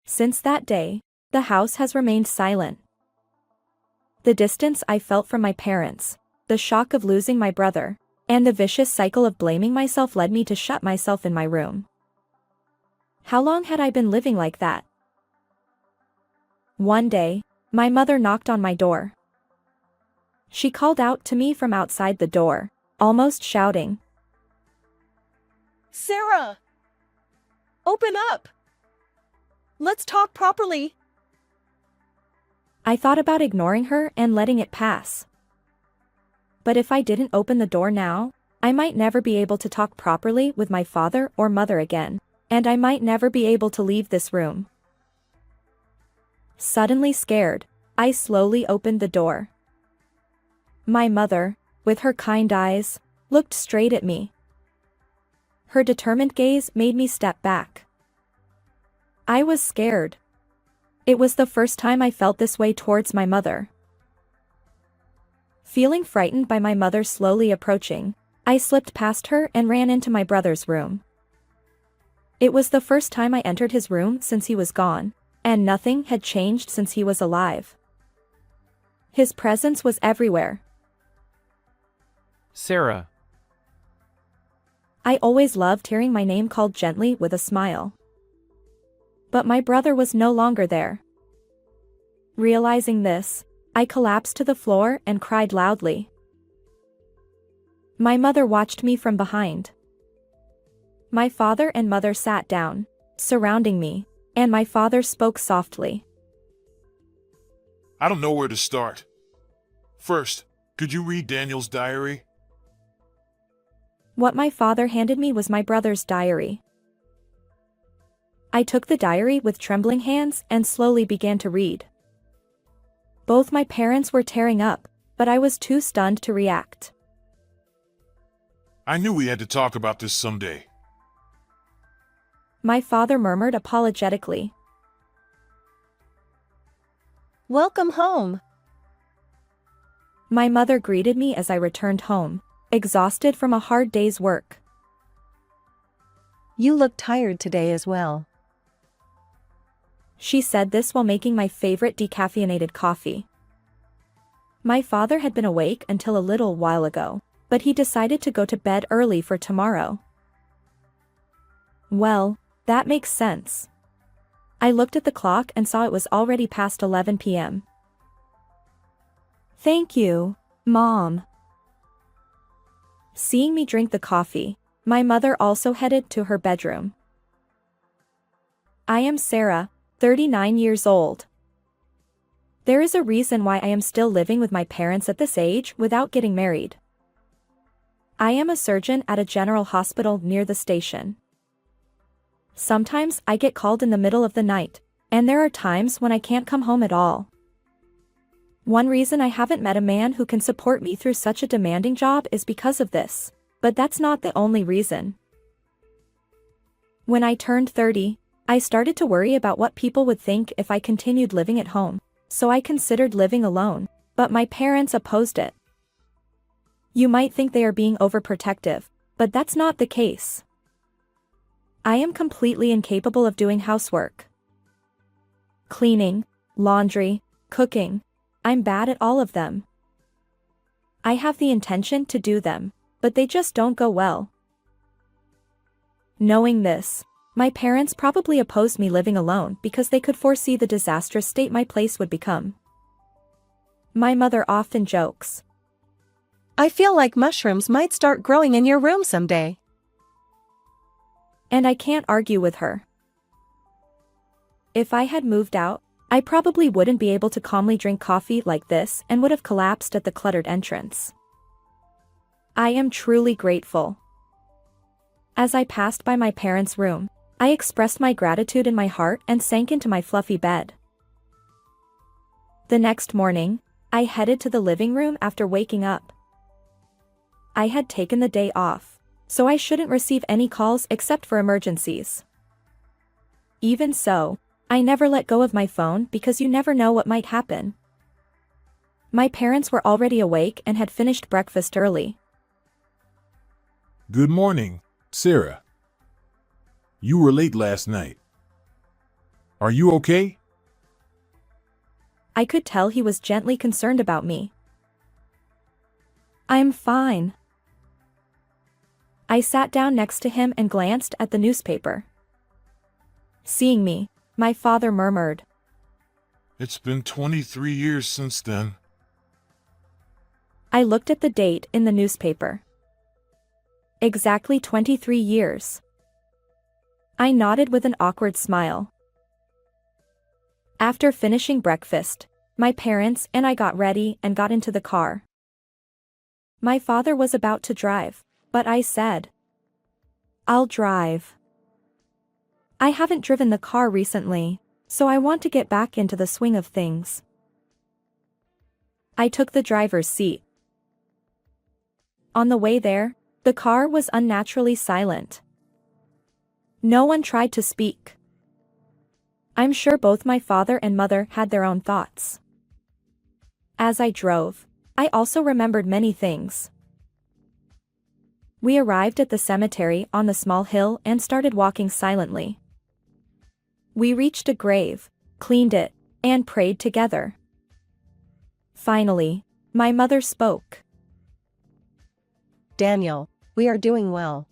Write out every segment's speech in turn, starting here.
Since that day, the house has remained silent. The distance I felt from my parents, the shock of losing my brother, and the vicious cycle of blaming myself led me to shut myself in my room. How long had I been living like that? One day, my mother knocked on my door. She called out to me from outside the door, almost shouting, "Sarah! Open up! Let's talk properly!" I thought about ignoring her and letting it pass. But if I didn't open the door now, I might never be able to talk properly with my father or mother again, and I might never be able to leave this room. Suddenly scared, I slowly opened the door. My mother, with her kind eyes, looked straight at me. Her determined gaze made me step back. I was scared. It was the first time I felt this way towards my mother. Feeling frightened by my mother slowly approaching, I slipped past her and ran into my brother's room. It was the first time I entered his room since he was gone, and nothing had changed since he was alive. His presence was everywhere. Sarah. I always loved hearing my name called gently with a smile. But my brother was no longer there. Realizing this, I collapsed to the floor and cried loudly. My mother watched me from behind. My father and mother sat down, surrounding me, and my father spoke softly. "I don't know where to start. First, could you read Daniel's diary?" What my father handed me was my brother's diary. I took the diary with trembling hands and slowly began to read. Both my parents were tearing up, but I was too stunned to react. "I knew we had to talk about this someday." My father murmured apologetically. "Welcome home." My mother greeted me as I returned home, exhausted from a hard day's work. "You look tired today as well." She said this while making my favorite decaffeinated coffee. My father had been awake until a little while ago, but he decided to go to bed early for tomorrow. Well, that makes sense. I looked at the clock and saw it was already past 11 p.m. "Thank you, Mom." Seeing me drink the coffee, my mother also headed to her bedroom. I am Sarah, 39 years old. There is a reason why I am still living with my parents at this age without getting married. I am a surgeon at a general hospital near the station. Sometimes I get called in the middle of the night, and there are times when I can't come home at all. One reason I haven't met a man who can support me through such a demanding job is because of this, but that's not the only reason. When I turned 30, I started to worry about what people would think if I continued living at home, so I considered living alone, but my parents opposed it. You might think they are being overprotective, but that's not the case. I am completely incapable of doing housework. Cleaning, laundry, cooking. I'm bad at all of them. I have the intention to do them, but they just don't go well. Knowing this, my parents probably opposed me living alone because they could foresee the disastrous state my place would become. My mother often jokes, "I feel like mushrooms might start growing in your room someday." and I can't argue with her. If I had moved out, I probably wouldn't be able to calmly drink coffee like this and would have collapsed at the cluttered entrance. I am truly grateful. As I passed by my parents' room, I expressed my gratitude in my heart and sank into my fluffy bed. The next morning, I headed to the living room after waking up. I had taken the day off, so I shouldn't receive any calls except for emergencies. Even so, I never let go of my phone because you never know what might happen. My parents were already awake and had finished breakfast early. "Good morning, Sarah. You were late last night." Are you okay? I could tell he was gently concerned about me. I'm fine. I sat down next to him and glanced at the newspaper. Seeing me, my father murmured. It's been 23 years since then. I looked at the date in the newspaper. Exactly 23 years. I nodded with an awkward smile. After finishing breakfast, my parents and I got ready and got into the car. My father was about to drive, but I said, "I'll drive. I haven't driven the car recently, so I want to get back into the swing of things." I took the driver's seat. On the way there, the car was unnaturally silent. No one tried to speak. I'm sure both my father and mother had their own thoughts. As I drove, I also remembered many things. We arrived at the cemetery on the small hill and started walking silently. We reached a grave, cleaned it, and prayed together. Finally, my mother spoke. Daniel, we are doing well.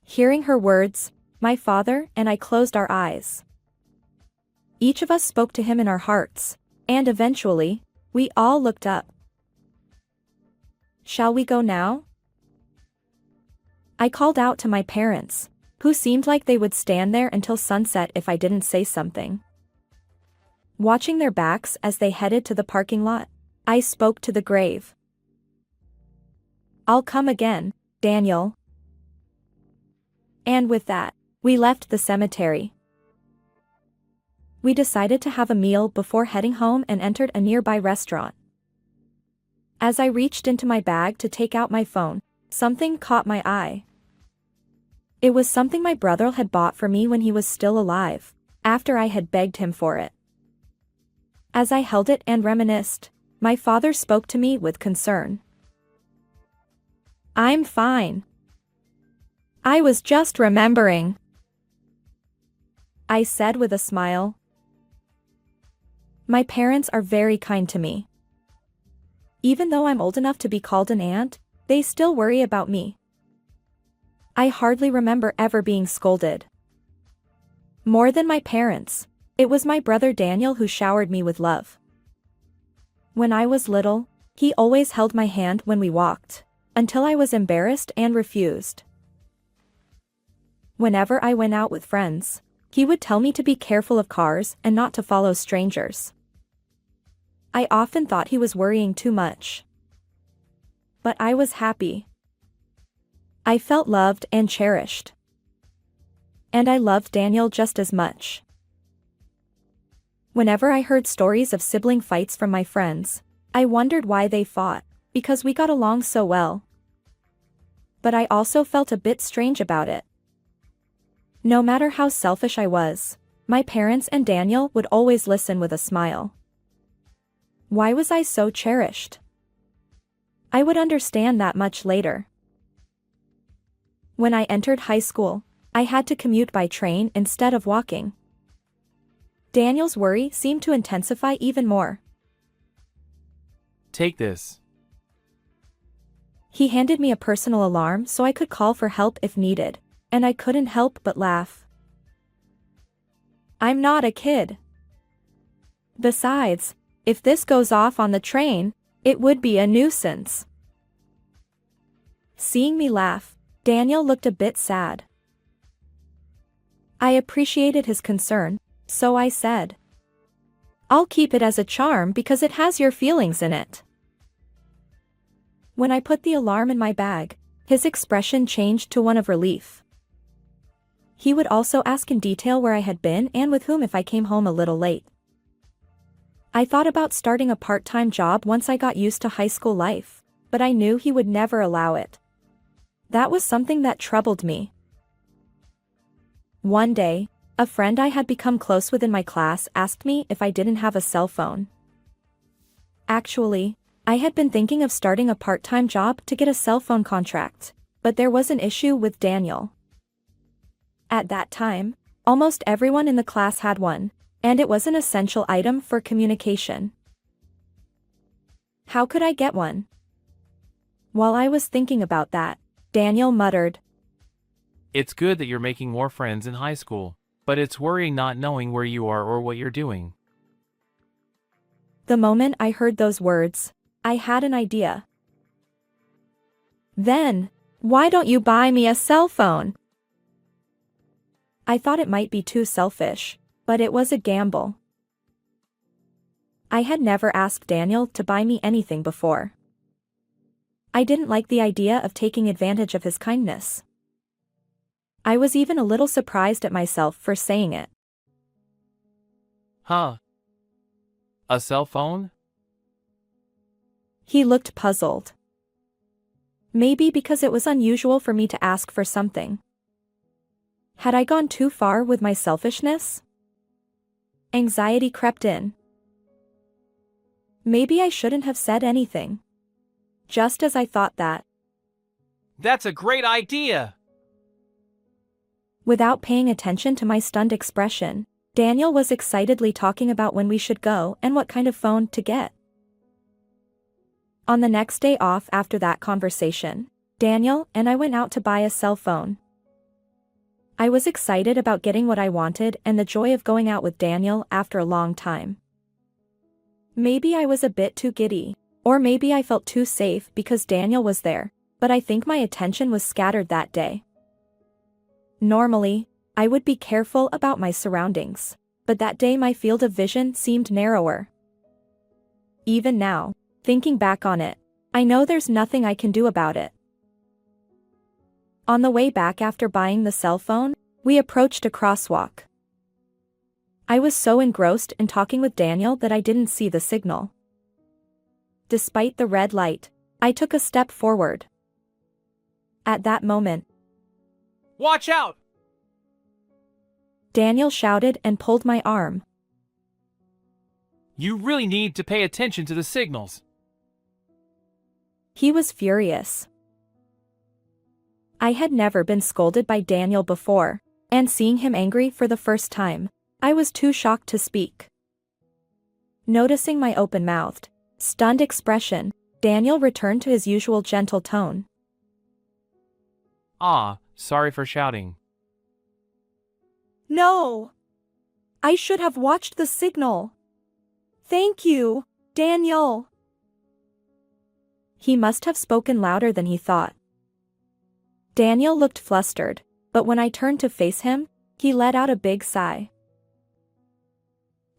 Hearing her words, my father and I closed our eyes. Each of us spoke to him in our hearts, and eventually, we all looked up. "Shall we go now?" I called out to my parents, who seemed like they would stand there until sunset if I didn't say something. Watching their backs as they headed to the parking lot, I spoke to the grave. "I'll come again, Daniel." And with that, we left the cemetery. We decided to have a meal before heading home and entered a nearby restaurant. As I reached into my bag to take out my phone, something caught my eye. It was something my brother had bought for me when he was still alive, after I had begged him for it. As I held it and reminisced, my father spoke to me with concern. "I'm fine. I was just remembering," I said with a smile. My parents are very kind to me. Even though I'm old enough to be called an aunt, they still worry about me. I hardly remember ever being scolded. More than my parents, it was my brother Daniel who showered me with love. When I was little, he always held my hand when we walked, until I was embarrassed and refused. Whenever I went out with friends, he would tell me to be careful of cars and not to follow strangers. I often thought he was worrying too much. But I was happy. I felt loved and cherished. And I loved Daniel just as much. Whenever I heard stories of sibling fights from my friends, I wondered why they fought, because we got along so well. But I also felt a bit strange about it. No matter how selfish I was, my parents and Daniel would always listen with a smile. Why was I so cherished? I would understand that much later. When I entered high school, I had to commute by train instead of walking. Daniel's worry seemed to intensify even more. "Take this." He handed me a personal alarm so I could call for help if needed, and I couldn't help but laugh. I'm not a kid. Besides, if this goes off on the train, it would be a nuisance. Seeing me laugh, Daniel looked a bit sad. I appreciated his concern, so I said, "I'll keep it as a charm because it has your feelings in it." When I put the alarm in my bag, his expression changed to one of relief. He would also ask in detail where I had been and with whom if I came home a little late. I thought about starting a part-time job once I got used to high school life, but I knew he would never allow it. That was something that troubled me. One day, a friend I had become close with in my class asked me if I didn't have a cell phone. Actually, I had been thinking of starting a part-time job to get a cell phone contract, but there was an issue with Daniel. At that time, Almost everyone in the class had one, and it was an essential item for communication. How could I get one? While I was thinking about that, Daniel muttered, It's good that you're making more friends in high school, but it's worrying not knowing where you are or what you're doing. The moment I heard those words, I had an idea. Then, why don't you buy me a cell phone? I thought it might be too selfish, but it was a gamble. I had never asked Daniel to buy me anything before. I didn't like the idea of taking advantage of his kindness. I was even a little surprised at myself for saying it. Huh? A cell phone? He looked puzzled. Maybe because it was unusual for me to ask for something. Had I gone too far with my selfishness? Anxiety crept in. Maybe I shouldn't have said anything. Just as I thought that. That's a great idea! Without paying attention to my stunned expression, Daniel was excitedly talking about when we should go and what kind of phone to get. On the next day off after that conversation, Daniel and I went out to buy a cell phone. I was excited about getting what I wanted and the joy of going out with Daniel after a long time. Maybe I was a bit too giddy, or maybe I felt too safe because Daniel was there, but I think my attention was scattered that day. Normally, I would be careful about my surroundings, but that day my field of vision seemed narrower. Even now, thinking back on it, I know there's nothing I can do about it. On the way back after buying the cell phone, we approached a crosswalk. I was so engrossed in talking with Daniel that I didn't see the signal. Despite the red light, I took a step forward. At that moment, Watch out! Daniel shouted and pulled my arm. You really need to pay attention to the signals. He was furious. I had never been scolded by Daniel before, and seeing him angry for the first time, I was too shocked to speak. Noticing my open-mouthed, stunned expression, Daniel returned to his usual gentle tone. Sorry for shouting. No! I should have watched the signal. Thank you, Daniel. He must have spoken louder than he thought. Daniel looked flustered, but when I turned to face him, he let out a big sigh.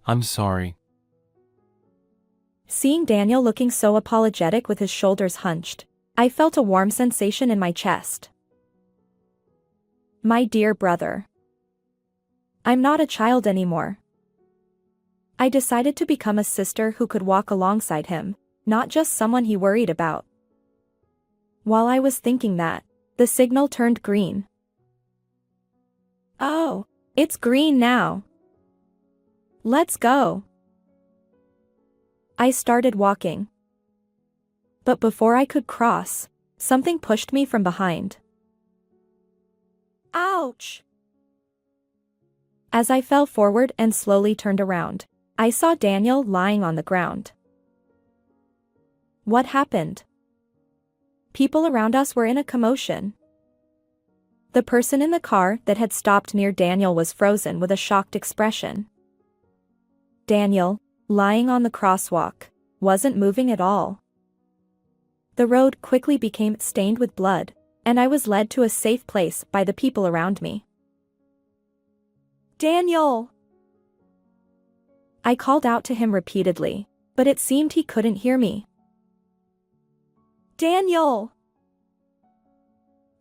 I'm sorry. Seeing Daniel looking so apologetic with his shoulders hunched, I felt a warm sensation in my chest. My dear brother. I'm not a child anymore. I decided to become a sister who could walk alongside him, not just someone he worried about. While I was thinking that, the signal turned green. Oh, it's green now. Let's go. I started walking. But before I could cross, something pushed me from behind. Ouch! As I fell forward and slowly turned around, I saw Daniel lying on the ground. What happened? People around us were in a commotion. The person in the car that had stopped near Daniel was frozen with a shocked expression. Daniel, lying on the crosswalk, wasn't moving at all. The road quickly became stained with blood, and I was led to a safe place by the people around me. Daniel! I called out to him repeatedly, but it seemed he couldn't hear me. Daniel!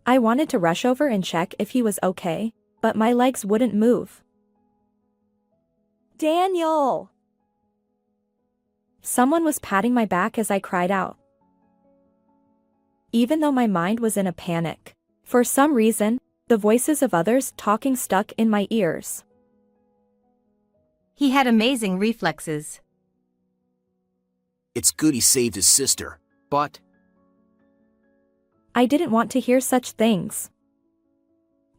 I wanted to rush over and check if he was okay, but my legs wouldn't move. Daniel! Someone was patting my back as I cried out. Even though my mind was in a panic, for some reason, the voices of others talking stuck in my ears. He had amazing reflexes. It's good he saved his sister, but... I didn't want to hear such things.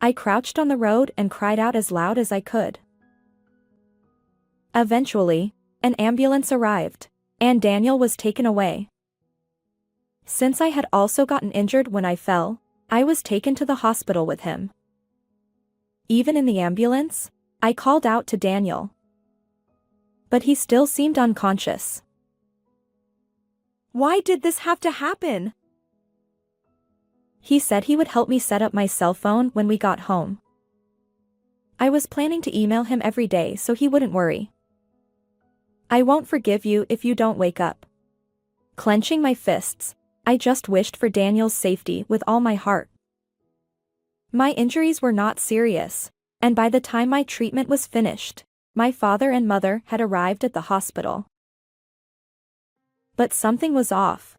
I crouched on the road and cried out as loud as I could. Eventually, an ambulance arrived, and Daniel was taken away. Since I had also gotten injured when I fell, I was taken to the hospital with him. Even in the ambulance, I called out to Daniel. But he still seemed unconscious. Why did this have to happen? He said he would help me set up my cell phone when we got home. I was planning to email him every day so he wouldn't worry. I won't forgive you if you don't wake up. Clenching my fists, I just wished for Daniel's safety with all my heart. My injuries were not serious, and by the time my treatment was finished, my father and mother had arrived at the hospital. But something was off.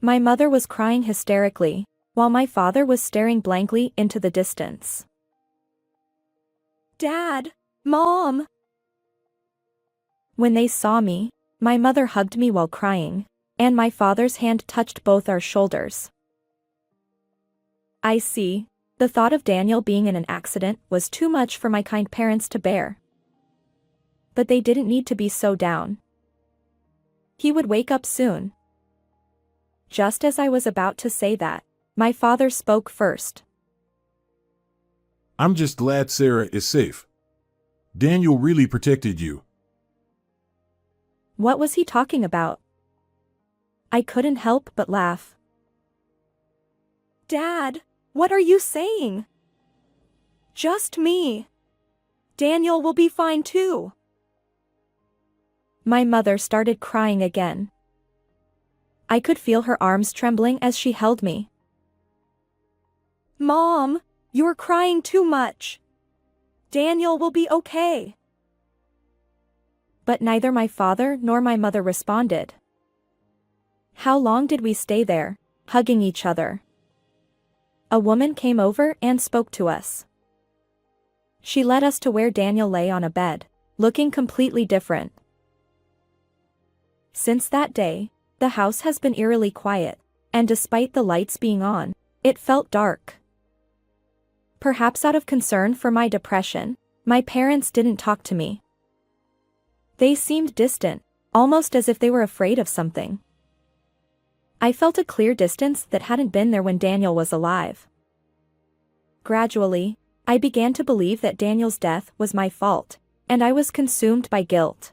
My mother was crying hysterically, while my father was staring blankly into the distance. Dad! Mom! When they saw me, my mother hugged me while crying, and my father's hand touched both our shoulders. I see. The thought of Daniel being in an accident was too much for my kind parents to bear. But they didn't need to be so down. He would wake up soon. Just as I was about to say that, my father spoke first. I'm just glad Sarah is safe. Daniel really protected you. What was he talking about? I couldn't help but laugh. Dad, what are you saying? Just me. Daniel will be fine too. My mother started crying again. I could feel her arms trembling as she held me. Mom, you're crying too much. Daniel will be okay. But neither my father nor my mother responded. How long did we stay there, hugging each other? A woman came over and spoke to us. She led us to where Daniel lay on a bed, looking completely different. Since that day, the house has been eerily quiet, and despite the lights being on, it felt dark. Perhaps out of concern for my depression, my parents didn't talk to me. They seemed distant, almost as if they were afraid of something. I felt a clear distance that hadn't been there when Daniel was alive. Gradually, I began to believe that Daniel's death was my fault, and I was consumed by guilt.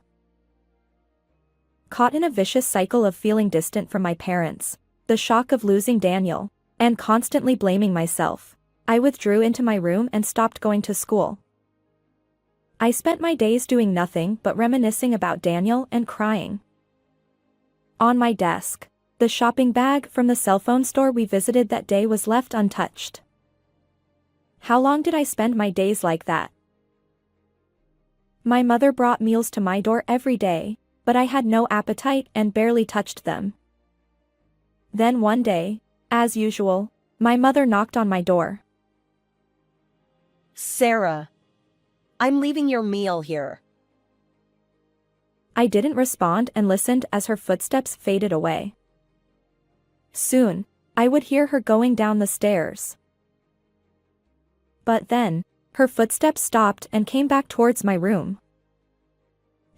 Caught in a vicious cycle of feeling distant from my parents, the shock of losing Daniel, and constantly blaming myself, I withdrew into my room and stopped going to school. I spent my days doing nothing but reminiscing about Daniel and crying. On my desk, the shopping bag from the cell phone store we visited that day was left untouched. How long did I spend my days like that? My mother brought meals to my door every day, but I had no appetite and barely touched them. Then one day, as usual, my mother knocked on my door. Sarah, I'm leaving your meal here. I didn't respond and listened as her footsteps faded away. Soon, I would hear her going down the stairs. But then, her footsteps stopped and came back towards my room.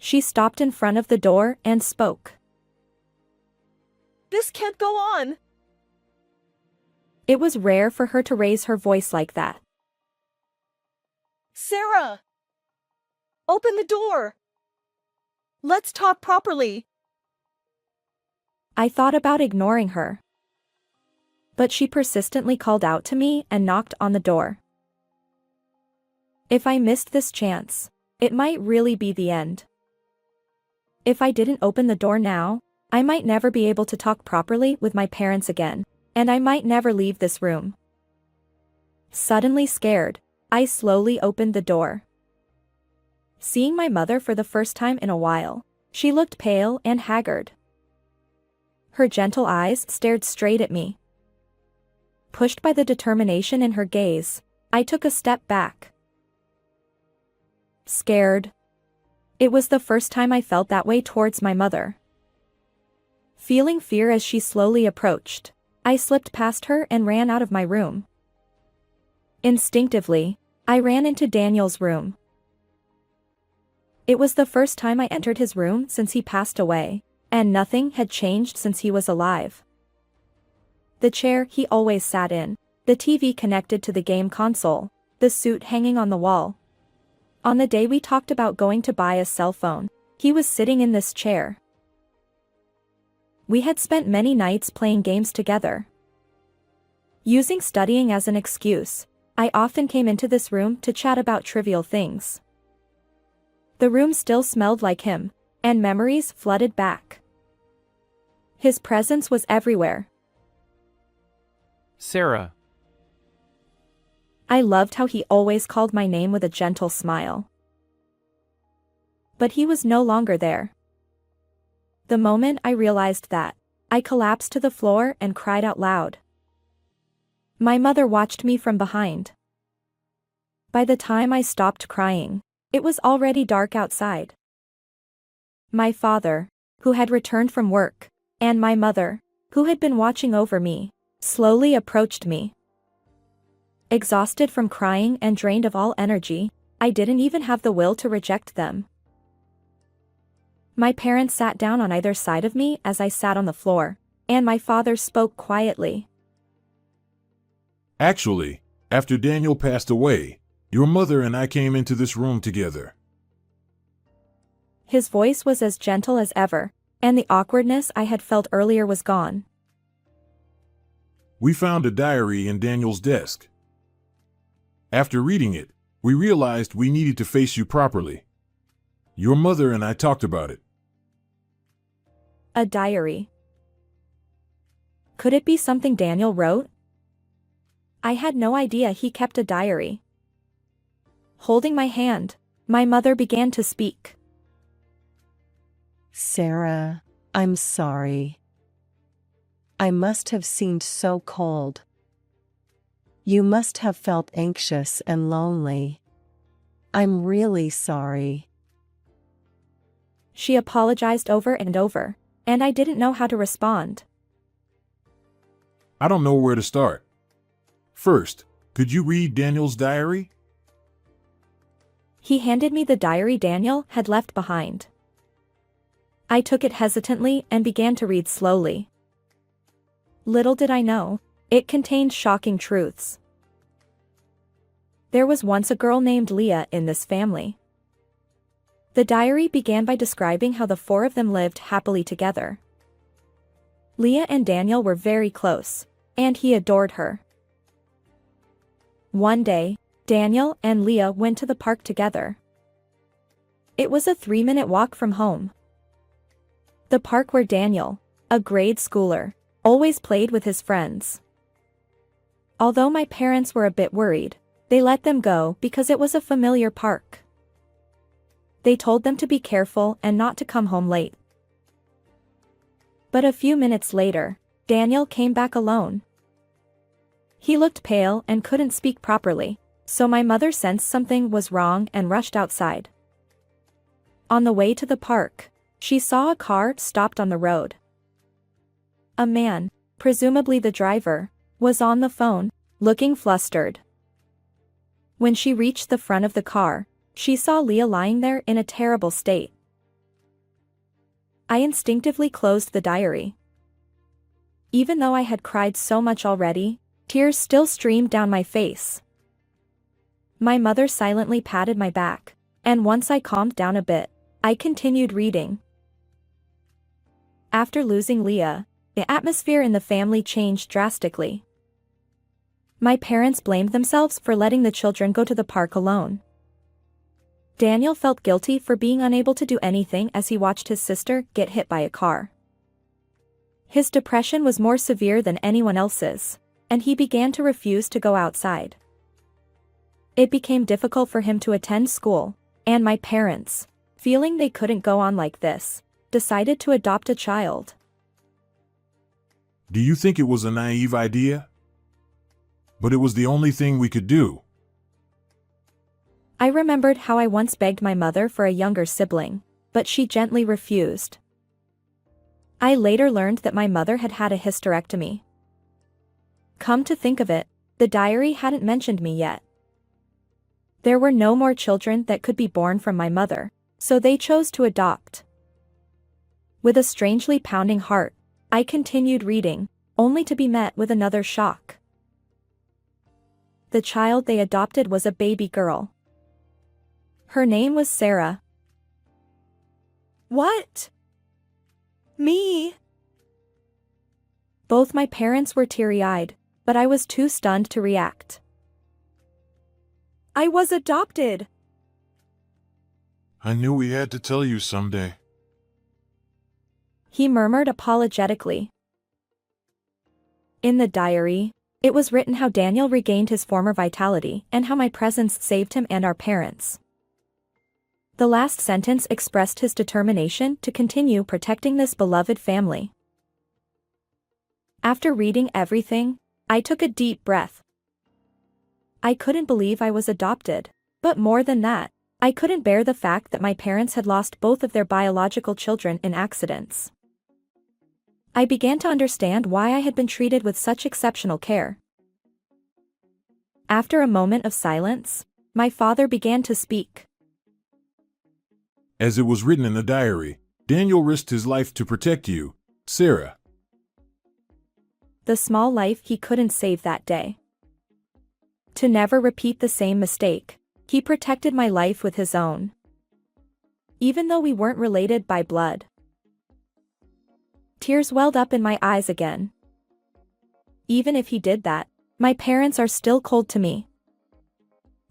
She stopped in front of the door and spoke. This can't go on. It was rare for her to raise her voice like that. Sarah! Open the door! Let's talk properly. I thought about ignoring her. But she persistently called out to me and knocked on the door. If I missed this chance, it might really be the end. If I didn't open the door now, I might never be able to talk properly with my parents again, and I might never leave this room. Suddenly scared, I slowly opened the door. Seeing my mother for the first time in a while, she looked pale and haggard. Her gentle eyes stared straight at me. Pushed by the determination in her gaze, I took a step back. Scared. It was the first time I felt that way towards my mother. Feeling fear as she slowly approached, I slipped past her and ran out of my room. Instinctively, I ran into Daniel's room. It was the first time I entered his room since he passed away, and nothing had changed since he was alive. The chair he always sat in, the TV connected to the game console, the suit hanging on the wall. On the day we talked about going to buy a cell phone, he was sitting in this chair. We had spent many nights playing games together. Using studying as an excuse, I often came into this room to chat about trivial things. The room still smelled like him, and memories flooded back. His presence was everywhere. Sarah. I loved how he always called my name with a gentle smile. But he was no longer there. The moment I realized that, I collapsed to the floor and cried out loud. My mother watched me from behind. By the time I stopped crying, it was already dark outside. My father, who had returned from work, and my mother, who had been watching over me, slowly approached me. Exhausted from crying and drained of all energy, I didn't even have the will to reject them. My parents sat down on either side of me as I sat on the floor, and my father spoke quietly. Actually, after Daniel passed away, your mother and I came into this room together. His voice was as gentle as ever, and the awkwardness I had felt earlier was gone. We found a diary in Daniel's desk. After reading it, we realized we needed to face you properly. Your mother and I talked about it. A diary. Could it be something Daniel wrote? I had no idea he kept a diary. Holding my hand, my mother began to speak. Sarah, I'm sorry. I must have seemed so cold. You must have felt anxious and lonely. I'm really sorry. She apologized over and over, and I didn't know how to respond. I don't know where to start. First, could you read Daniel's diary? He handed me the diary Daniel had left behind. I took it hesitantly and began to read slowly. Little did I know, it contained shocking truths. There was once a girl named Leah in this family. The diary began by describing how the four of them lived happily together. Leah and Daniel were very close, and he adored her. One day, Daniel and Leah went to the park together. It was a 3-minute walk from home. The park where Daniel, a grade schooler, always played with his friends. Although my parents were a bit worried, they let them go because it was a familiar park. They told them to be careful and not to come home late. But a few minutes later, Daniel came back alone. He looked pale and couldn't speak properly, so my mother sensed something was wrong and rushed outside. On the way to the park, she saw a car stopped on the road. A man, presumably the driver, was on the phone, looking flustered. When she reached the front of the car, she saw Leah lying there in a terrible state. I instinctively closed the diary. Even though I had cried so much already, tears still streamed down my face. My mother silently patted my back, and once I calmed down a bit, I continued reading. After losing Leah, the atmosphere in the family changed drastically. My parents blamed themselves for letting the children go to the park alone. Daniel felt guilty for being unable to do anything as he watched his sister get hit by a car. His depression was more severe than anyone else's, and he began to refuse to go outside. It became difficult for him to attend school, and my parents, feeling they couldn't go on like this, decided to adopt a child. Do you think it was a naive idea? But it was the only thing we could do. I remembered how I once begged my mother for a younger sibling, but she gently refused. I later learned that my mother had had a hysterectomy. Come to think of it, the diary hadn't mentioned me yet. There were no more children that could be born from my mother, so they chose to adopt. With a strangely pounding heart, I continued reading, only to be met with another shock. The child they adopted was a baby girl. Her name was Sarah. What? Me? Both my parents were teary-eyed, but I was too stunned to react. I was adopted. I knew we had to tell you someday. He murmured apologetically. In the diary, it was written how Daniel regained his former vitality and how my presence saved him and our parents. The last sentence expressed his determination to continue protecting this beloved family. After reading everything, I took a deep breath. I couldn't believe I was adopted, but more than that, I couldn't bear the fact that my parents had lost both of their biological children in accidents. I began to understand why I had been treated with such exceptional care. After a moment of silence, my father began to speak. As it was written in the diary, Daniel risked his life to protect you, Sarah. The small life he couldn't save that day. To never repeat the same mistake, he protected my life with his own. Even though we weren't related by blood. Tears welled up in my eyes again. Even if he did that, my parents are still cold to me.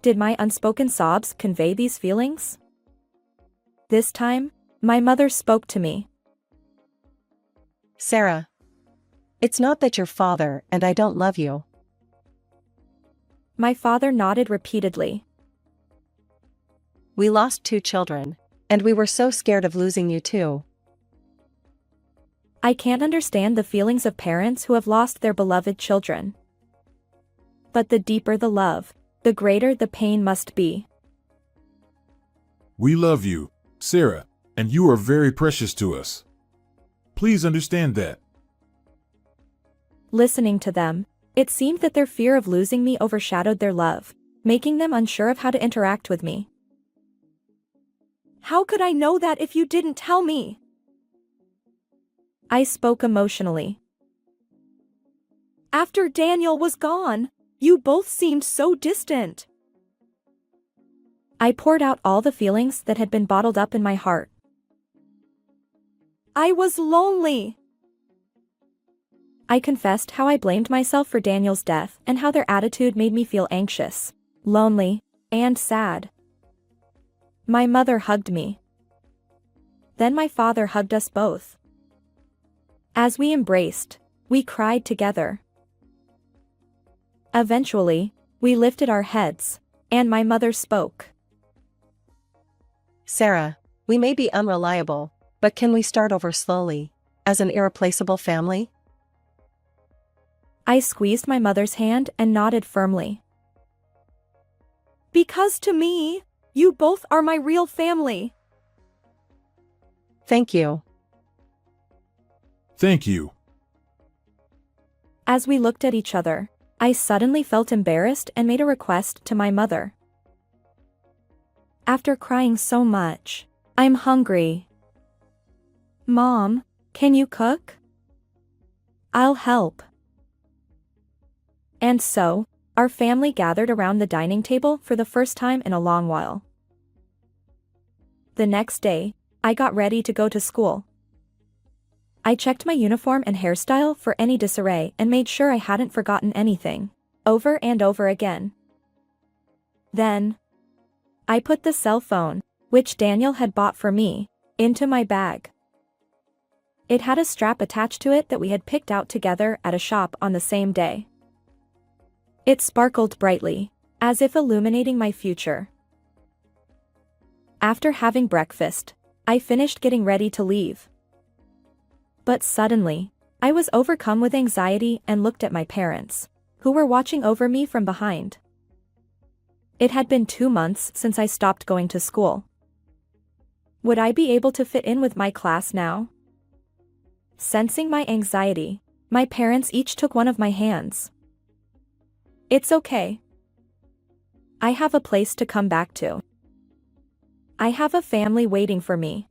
Did my unspoken sobs convey these feelings? This time, my mother spoke to me. Sarah. It's not that your father and I don't love you. My father nodded repeatedly. We lost 2 children, and we were so scared of losing you too. I can't understand the feelings of parents who have lost their beloved children. But the deeper the love, the greater the pain must be. We love you, Sarah, and you are very precious to us. Please understand that. Listening to them, it seemed that their fear of losing me overshadowed their love, making them unsure of how to interact with me. How could I know that if you didn't tell me? I spoke emotionally. After Daniel was gone, you both seemed so distant. I poured out all the feelings that had been bottled up in my heart. I was lonely. I confessed how I blamed myself for Daniel's death and how their attitude made me feel anxious, lonely, and sad. My mother hugged me. Then my father hugged us both. As we embraced, we cried together. Eventually, we lifted our heads, and my mother spoke. Sarah, we may be unreliable, but can we start over slowly, as an irreplaceable family? I squeezed my mother's hand and nodded firmly. Because to me, you both are my real family. Thank you. Thank you. As we looked at each other, I suddenly felt embarrassed and made a request to my mother. After crying so much, I'm hungry. Mom, can you cook? I'll help. And so, our family gathered around the dining table for the first time in a long while. The next day, I got ready to go to school. I checked my uniform and hairstyle for any disarray and made sure I hadn't forgotten anything, over and over again. Then, I put the cell phone, which Daniel had bought for me, into my bag. It had a strap attached to it that we had picked out together at a shop on the same day. It sparkled brightly, as if illuminating my future. After having breakfast, I finished getting ready to leave. But suddenly, I was overcome with anxiety and looked at my parents, who were watching over me from behind. It had been 2 months since I stopped going to school. Would I be able to fit in with my class now? Sensing my anxiety, my parents each took one of my hands. It's okay. I have a place to come back to. I have a family waiting for me.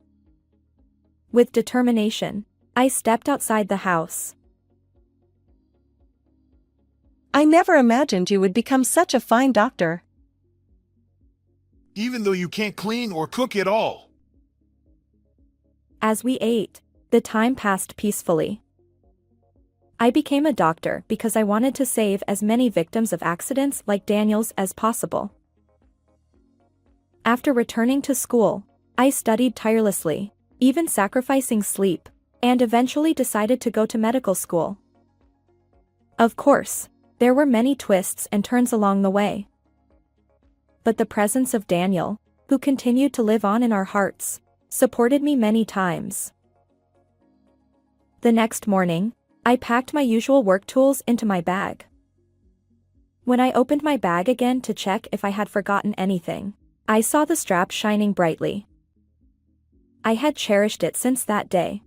With determination, I stepped outside the house. I never imagined you would become such a fine doctor. Even though you can't clean or cook at all. As we ate, the time passed peacefully. I became a doctor because I wanted to save as many victims of accidents like Daniel's as possible. After returning to school, I studied tirelessly, even sacrificing sleep, and eventually decided to go to medical school. Of course, there were many twists and turns along the way. But the presence of Daniel, who continued to live on in our hearts, supported me many times. The next morning, I packed my usual work tools into my bag. When I opened my bag again to check if I had forgotten anything, I saw the strap shining brightly. I had cherished it since that day.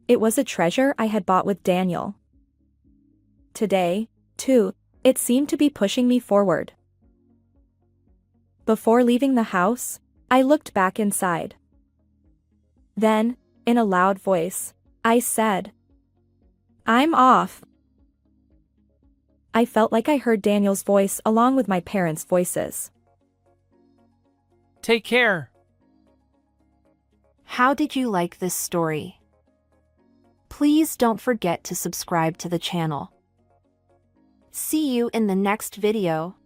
It was a treasure I had bought with Daniel. Today, too, it seemed to be pushing me forward. Before leaving the house, I looked back inside. Then, in a loud voice, I said, "I'm off." I felt like I heard Daniel's voice along with my parents' voices. Take care. How did you like this story? Please don't forget to subscribe to the channel. See you in the next video.